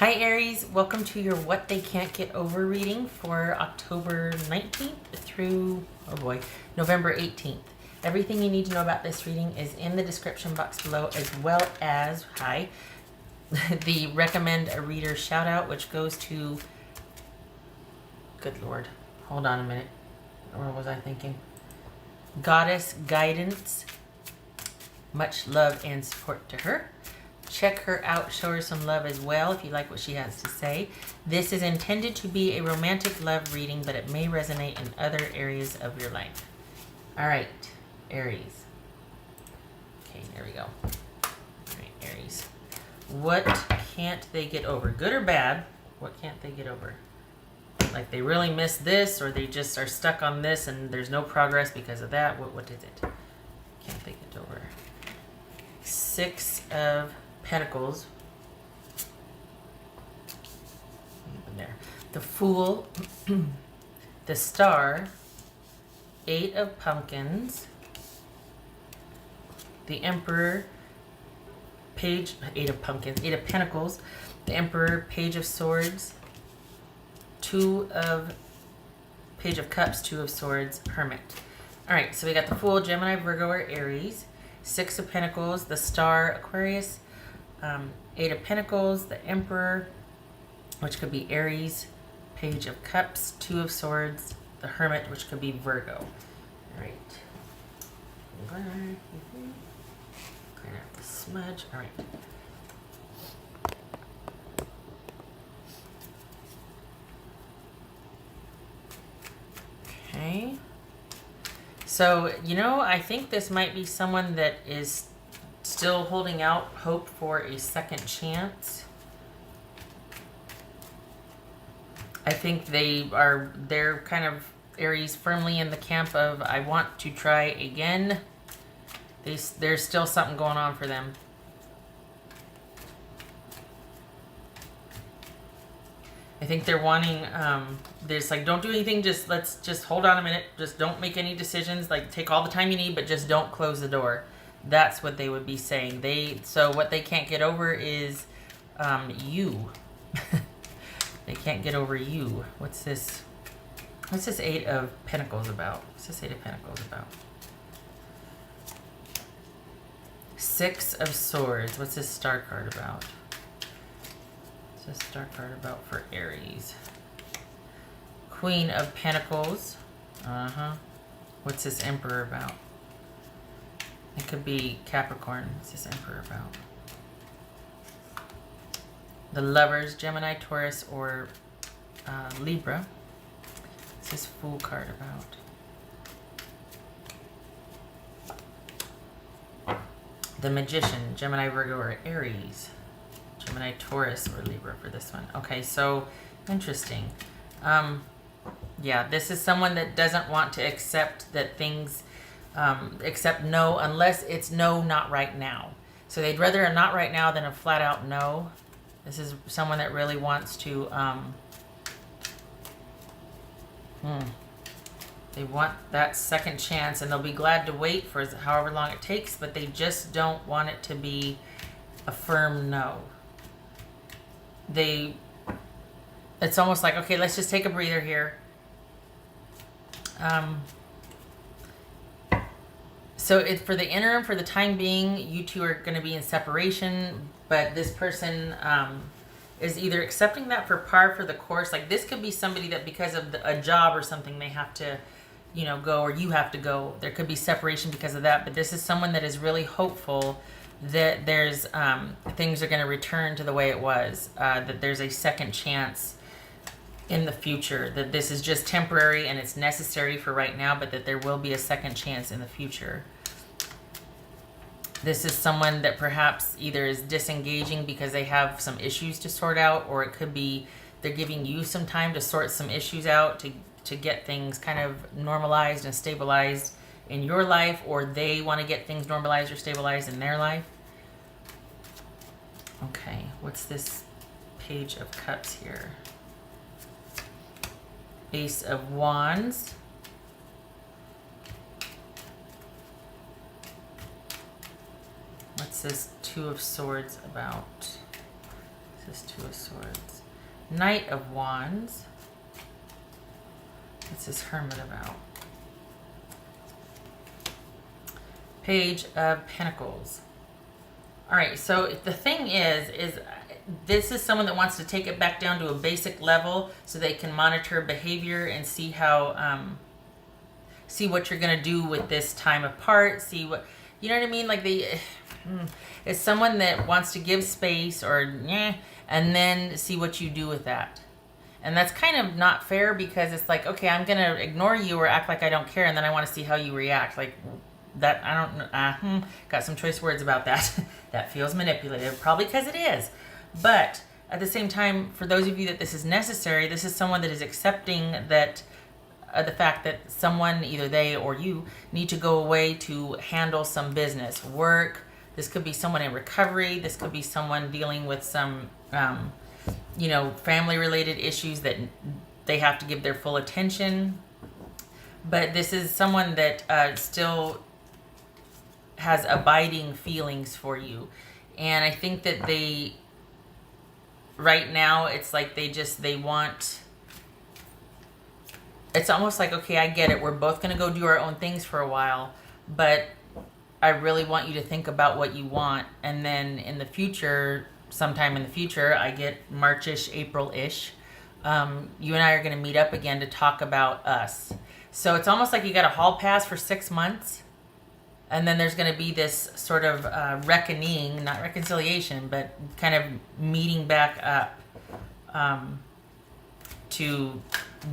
Hi Aries, welcome to your What They Can't Get Over reading for October 19th through, oh boy, November 18th. Everything you need to know about this reading is in the description box below, as well as, the recommend a reader shout out, which goes to, good Lord, hold on a minute, what was I thinking? Goddess Guidance, much love and support to her. Check her out, show her some love as well if you like what she has to say. This is intended to be a romantic love reading, but it may resonate in other areas of your life. All right, Aries. Okay, there we go. All right, Aries. What can't they get over? Good or bad, what can't they get over? Like they really miss this, or they just are stuck on this and there's no progress because of that. What is it? Can't they get over? Six of Pentacles. There. The Fool. The Star. Eight of Pumpkins. The Emperor. Page. Eight of Pumpkins. Eight of Pentacles. The Emperor. Page of Swords. Page of Cups. Two of Swords. Hermit. Alright, so we got the Fool, Gemini, Virgo, or Aries. Six of Pentacles. The Star, Aquarius. Eight of Pentacles, the Emperor, which could be Aries, Page of Cups, Two of Swords, the Hermit, which could be Virgo. All right. Clean out the smudge. All right. Okay. So, I think this might be someone that is still holding out hope for a second chance. I think they're kind of Aries firmly in the camp of I want to try again. There's still something going on for them. I think they're wanting, there's like, don't do anything, let's just hold on a minute, just don't make any decisions, like take all the time you need, but just don't close the door. That's what they would be saying. So what they can't get over is you. They can't get over you. What's this Eight of Pentacles about? What's this Eight of Pentacles about? Six of Swords. What's this Star card about? What's this Star card about for Aries? Queen of Pentacles. What's this Emperor about? It could be Capricorn. What's this Emperor about? The Lovers, Gemini, Taurus, or Libra. What's this Fool card about? The Magician, Gemini, Virgo, or Aries. Gemini, Taurus, or Libra for this one. Okay, so interesting. Yeah, this is someone that doesn't want to accept that things... accept no, unless it's no, not right now. So they'd rather a not right now than a flat out no. This is someone that really wants to, they want that second chance, and they'll be glad to wait for however long it takes, but they just don't want it to be a firm no. It's almost like, okay, let's just take a breather here. So for the interim, for the time being, you two are going to be in separation, but this person is either accepting that for par for the course. Like this could be somebody that because of a job or something, they have to, go, or you have to go. There could be separation because of that, but this is someone that is really hopeful that there's things are going to return to the way it was, that there's a second chance in the future, that this is just temporary and it's necessary for right now, but that there will be a second chance in the future. This is someone that perhaps either is disengaging because they have some issues to sort out, or it could be they're giving you some time to sort some issues out to get things kind of normalized and stabilized in your life, or they want to get things normalized or stabilized in their life. Okay, what's this Page of Cups here? Ace of Wands. What's this Two of Swords about? What's this Two Two of Swords. Knight of Wands. What's this Hermit about? Page of Pentacles. All right, so the thing is this is someone that wants to take it back down to a basic level so they can monitor behavior and see how, see what you're going to do with this time apart, see what, you know what I mean? Like it's someone that wants to give space or, and then see what you do with that. And that's kind of not fair because it's like, okay, I'm going to ignore you or act like I don't care, and then I want to see how you react. Like, that, I don't know, got some choice words about that. That feels manipulative, probably because it is. But at the same time, for those of you that this is necessary, this is someone that is accepting that the fact that someone, either they or you, need to go away to handle some business, work. This could be someone in recovery. This could be someone dealing with some, you know, family-related issues that they have to give their full attention. But this is someone that still has abiding feelings for you. And I think that they, right now, it's like they want, it's almost like, okay, I get it. We're both going to go do our own things for a while, but I really want you to think about what you want. And then in the future, sometime in the future, I get March-ish, April-ish, you and I are going to meet up again to talk about us. So it's almost like you got a hall pass for 6 months. And then there's going to be this sort of reckoning, not reconciliation, but kind of meeting back up to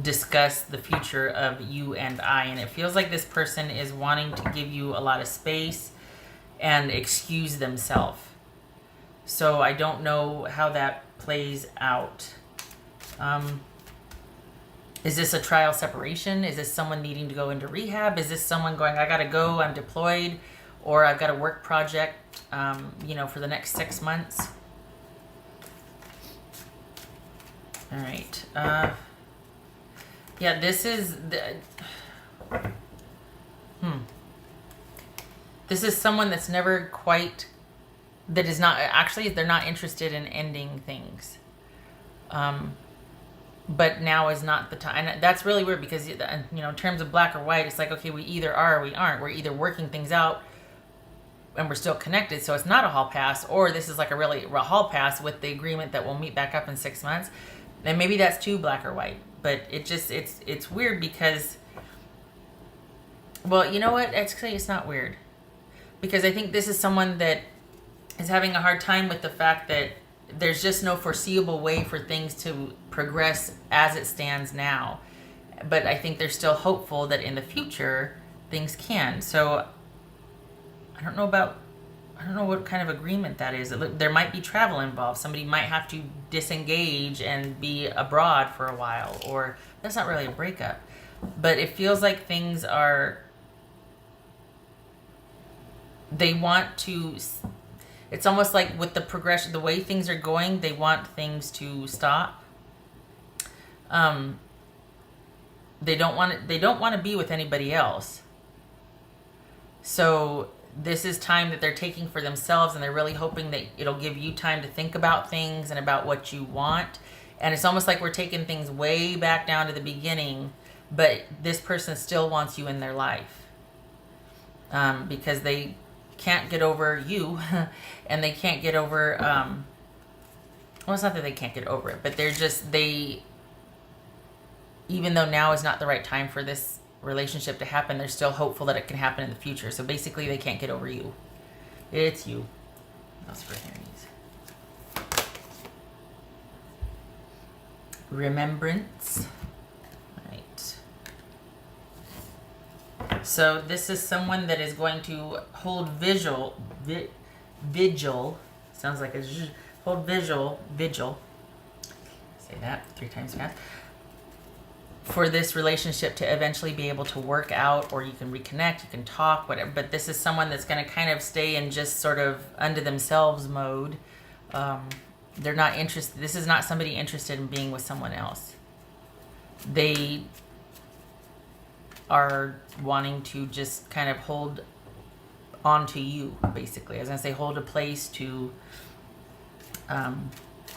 discuss the future of you and I. And it feels like this person is wanting to give you a lot of space and excuse themselves. So I don't know how that plays out. Is this a trial separation? Is this someone needing to go into rehab? Is this someone going, I got to go, I'm deployed, or I've got a work project, you know, for the next 6 months? All right. Yeah, this is this is someone that's never quite, that is not, actually, they're not interested in ending things. But now is not the time. And that's really weird because, you know, in terms of black or white, it's like, okay, we either are or we aren't. We're either working things out and we're still connected, so it's not a hall pass, or this is like a hall pass with the agreement that we'll meet back up in 6 months. And maybe that's too black or white. But it just, it's weird because, well, you know what? Actually, it's not weird. Because I think this is someone that is having a hard time with the fact that there's just no foreseeable way for things to progress as it stands now. But I think they're still hopeful that in the future things can. So I don't know what kind of agreement that is. There might be travel involved. Somebody might have to disengage and be abroad for a while, or that's not really a breakup. But it feels like things are, they want to, it's almost like with the progression, the way things are going, they want things to stop. They don't want to be with anybody else. So this is time that they're taking for themselves, and they're really hoping that it'll give you time to think about things and about what you want. And it's almost like we're taking things way back down to the beginning, but this person still wants you in their life. Because they can't get over you and they can't get over, well, it's not that they can't get over it, but they're just, even though now is not the right time for this relationship to happen, they're still hopeful that it can happen in the future. So basically they can't get over you. It's you. That's for Aries. Remembrance. Right. So this is someone that is going to hold vigil. Sounds like hold vigil. Say that 3 times fast. For this relationship to eventually be able to work out, or you can reconnect, you can talk, whatever. But this is someone that's going to kind of stay in just sort of unto themselves mode. They're not interested. This is not somebody interested in being with someone else. They are wanting to just kind of hold on to you, basically. I was going to say hold a place to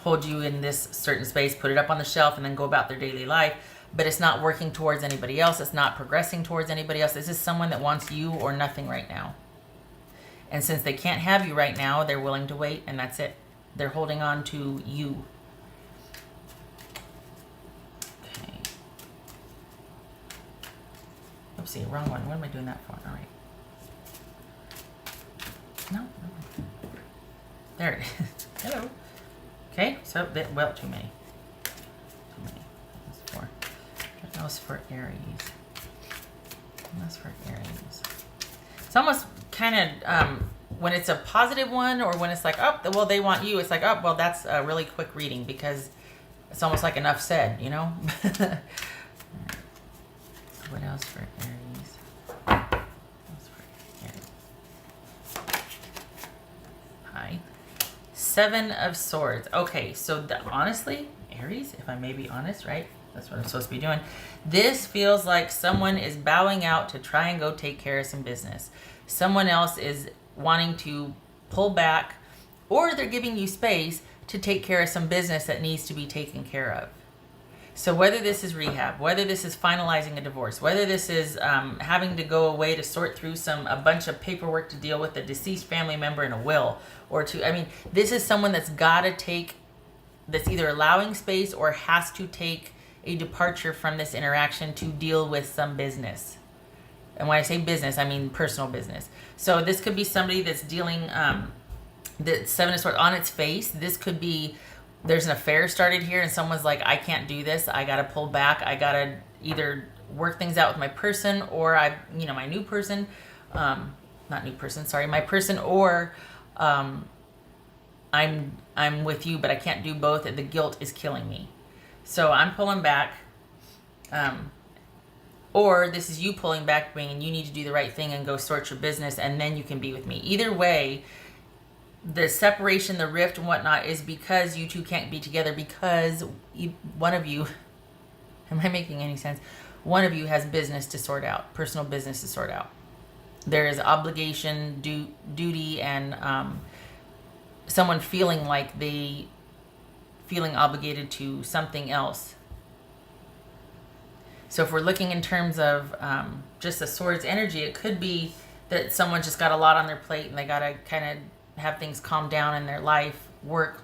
hold you in this certain space, put it up on the shelf, and then go about their daily life. But it's not working towards anybody else. It's not progressing towards anybody else. This is someone that wants you or nothing right now. And since they can't have you right now, they're willing to wait, and that's it. They're holding on to you. Okay. Oopsie, wrong one. What am I doing that for? All right. No. There it is. Hello. Okay, so, well, too many. Too many. That's four. That was for Aries. That's for Aries. It's almost kind of, when it's a positive one, or when it's like, oh, well, they want you, it's like, oh, well, that's a really quick reading, because it's almost like enough said, you know? What else for Aries? What else for Aries? Hi. Seven of Swords. Okay, so honestly, Aries, if I may be honest, right? That's what I'm supposed to be doing. This feels like someone is bowing out to try and go take care of some business. Someone else is wanting to pull back, or they're giving you space to take care of some business that needs to be taken care of. So whether this is rehab, whether this is finalizing a divorce, whether this is having to go away to sort through a bunch of paperwork to deal with a deceased family member in a will, or this is someone that's got to take, that's either allowing space or has to take a departure from this interaction to deal with some business. And when I say business, I mean personal business. So this could be somebody that's dealing, the Seven of Swords on its face. This could be, there's an affair started here and someone's like, I can't do this. I got to pull back. I got to either work things out with my person, or my new person, not new person, sorry, my person, or I'm with you, but I can't do both. And the guilt is killing me. So I'm pulling back, or this is you pulling back, meaning you need to do the right thing and go sort your business, and then you can be with me. Either way, the separation, the rift and whatnot is because you two can't be together, because one of you, am I making any sense? One of you has business to sort out, personal business to sort out. There is obligation, duty, and someone feeling like feeling obligated to something else. So if we're looking in terms of just the Swords energy, it could be that someone just got a lot on their plate and they got to kind of have things calm down in their life, work,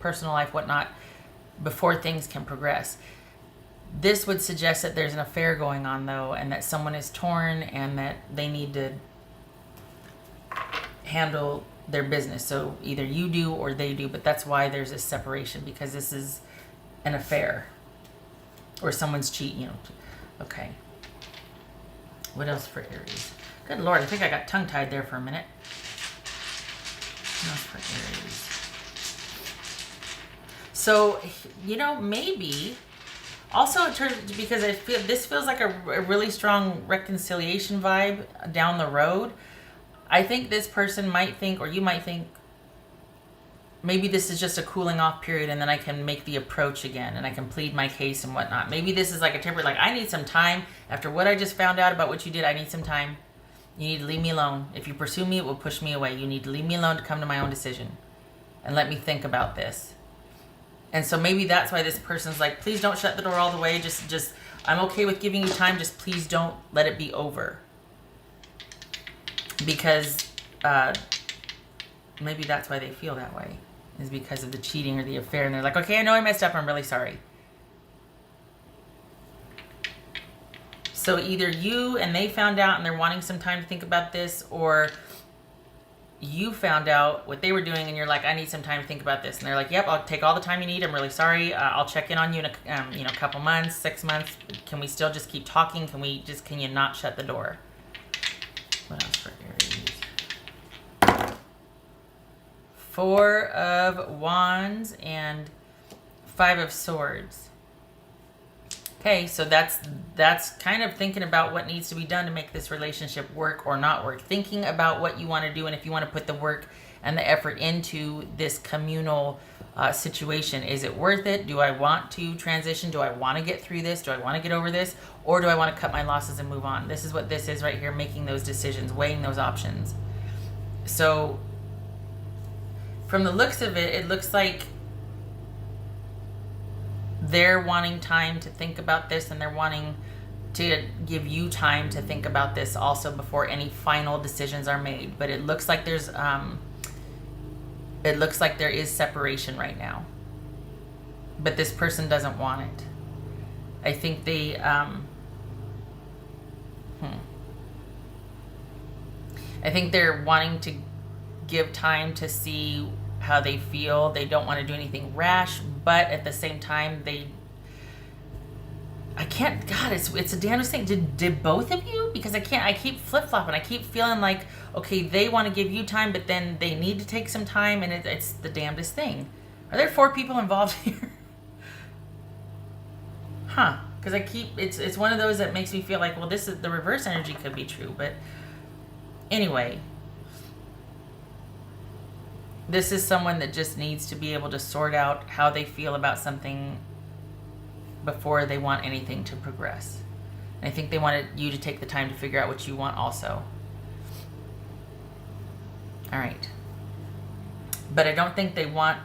personal life, whatnot, before things can progress. This would suggest that there's an affair going on, though, and that someone is torn and that they need to handle their business. So either you do or they do, but that's why there's a separation, because this is an affair, or someone's cheating. Okay. What else for Aries? Good Lord, I think I got tongue-tied there for a minute. What else for Aries? So, maybe also because this feels like a really strong reconciliation vibe down the road. I think this person might think, or you might think, maybe this is just a cooling off period, and then I can make the approach again and I can plead my case and whatnot. Maybe this is like a temporary, like, I need some time after what I just found out about what you did. I need some time. You need to leave me alone. If you pursue me, it will push me away. You need to leave me alone to come to my own decision and let me think about this. And so maybe that's why this person's like, please don't shut the door all the way. Just I'm okay with giving you time. Just please don't let it be over. Because maybe that's why they feel that way, is because of the cheating or the affair. And they're like, okay, I know I messed up. I'm really sorry. So either you and they found out and they're wanting some time to think about this, or you found out what they were doing and you're like, I need some time to think about this. And they're like, yep, I'll take all the time you need. I'm really sorry. I'll check in on you in a couple months, 6 months. Can we still just keep talking? Can you not shut the door? What else for Aries? Four of Wands and Five of Swords. Okay, so that's kind of thinking about what needs to be done to make this relationship work or not work. Thinking about what you want to do, and if you want to put the work and the effort into this communal situation. Is it worth it? Do I want to transition? Do I want to get through this? Do I want to get over this? Or do I want to cut my losses and move on? This is what this is right here, making those decisions, weighing those options. So from the looks of it, it looks like they're wanting time to think about this, and they're wanting to give you time to think about this also before any final decisions are made. But it looks like there is separation right now. But this person doesn't want it. I think they I think they're wanting to give time to see how they feel. They don't want to do anything rash, but at the same time, it's a damnedest thing. Did both of you? Because I keep flip-flopping. I keep feeling like, okay, they want to give you time, but then they need to take some time, and it's the damnedest thing. Are there 4 people involved here? Huh. Because it's one of those that makes me feel like, well, this is the reverse energy could be true, but anyway, this is someone that just needs to be able to sort out how they feel about something before they want anything to progress. And I think they wanted you to take the time to figure out what you want also. All right. But I don't think they want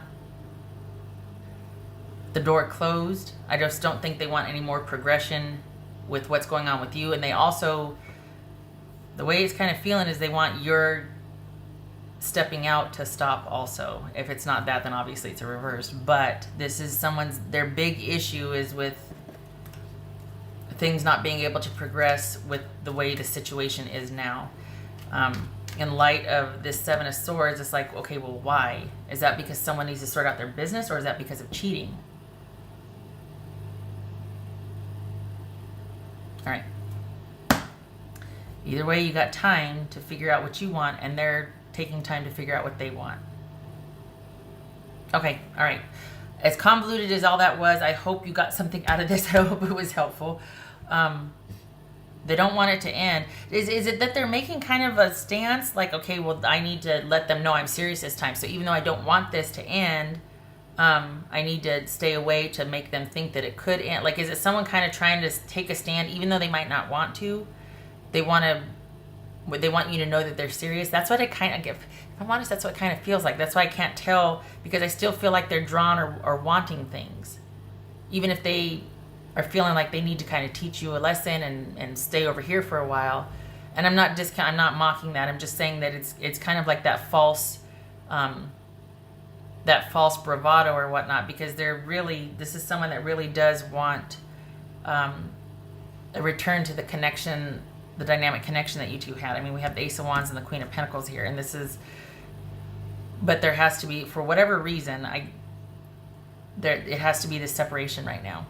the door closed. I just don't think they want any more progression with what's going on with you. And they also, the way it's kind of feeling is they want your stepping out to stop also. If it's not that, then obviously it's a reverse. But this is their big issue is with things not being able to progress with the way the situation is now. In light of this 7 of Swords, it's like, okay, well, why? Is that because someone needs to sort out their business, or is that because of cheating? All right. Either way, you got time to figure out what you want, and they're taking time to figure out what they want. Okay, all right. As convoluted as all that was, I hope you got something out of this. I hope it was helpful. They don't want it to end. Is it that they're making kind of a stance, like, okay, well, I need to let them know I'm serious this time. So even though I don't want this to end, I need to stay away to make them think that it could end. Like, is it someone kind of trying to take a stand, even though they might not want to? They want you to know that they're serious. That's what it kind of gives. If I'm honest, that's what it kind of feels like. That's why I can't tell, because I still feel like they're drawn or wanting things. Even if they are feeling like they need to kind of teach you a lesson and stay over here for a while. And I'm not mocking that. I'm just saying that it's kind of like that false bravado or whatnot, because this is someone that really does want a return to the connection, the dynamic connection that you two had. I mean, we have the Ace of Wands and the Queen of Pentacles here, and but there has to be, for whatever reason, it has to be this separation right now.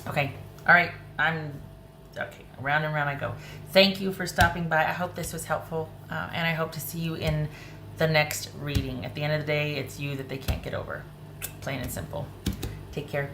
Okay, all right, okay, round and round I go. Thank you for stopping by. I hope this was helpful, and I hope to see you in the next reading. At the end of the day, it's you that they can't get over. Plain and simple. Take care.